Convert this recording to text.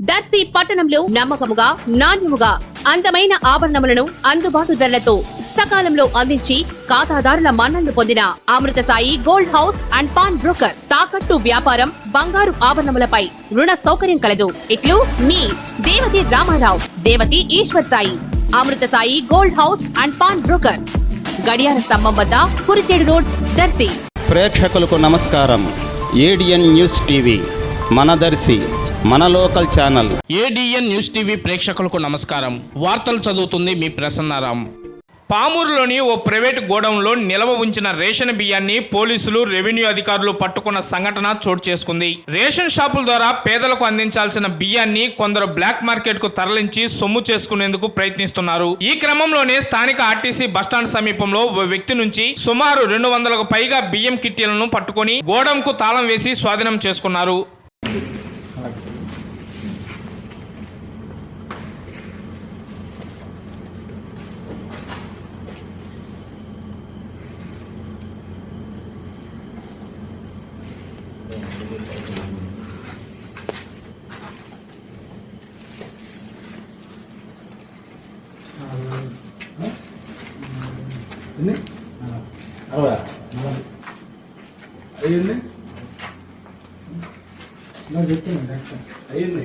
దర్శి పట్టణంలో నమ్మకముగా నాణ్యముగా అందమైన ఆభరణములను అందుబాటు ధరలతో సకాలంలో అందించి ఖాతాదారుల మన్ననలు పొందిన Amrutha Sai gold house and pawn broker. తాకట్టు వ్యాపారం, బంగారు ఆభరణములపై రుణ సౌకర్యం కలదు. ఇట్లు మీ Devathi Ramarao, Devathi Eswar Sai. Amrutha Sai gold house and pawn brokers, గడియార స్తంభం వద్ద, కురిచేడు రోడ్, దర్శి. ప్రేక్షకులకు నమస్కారం. ఏడిఎన్ న్యూస్ టీవీ మన దర్శి, మన local channel. ADN news TV ప్రేక్షకులకు నమస్కారం. వార్తలు చదువుతుంది మీ ప్రసన్నారాం. పామూరులోని ఓ ప్రైవేట్ గోడౌన్లో నిల్వ ఉంచిన రేషన్ బియ్యాన్ని పోలీసులు, రెవెన్యూ అధికారులు పట్టుకున్న సంఘటన చోటు చేసుకుంది. రేషన్ షాపుల ద్వారా పేదలకు అందించాల్సిన బియ్యాన్ని కొందరు బ్లాక్ మార్కెట్ కు తరలించి సొమ్ము చేసుకునేందుకు ప్రయత్నిస్తున్నారు. ఈ క్రమంలోనే స్థానిక ఆర్టీసీ బస్టాండ్ సమీపంలో ఓ వ్యక్తి నుంచి సుమారు 200కు పైగా బియ్యం కిట్టీలను పట్టుకుని గోడౌన్ కు తాళం వేసి స్వాధీనం చేసుకున్నారు. అయ్యింది నాకు చెప్తున్నాను అయ్యింది.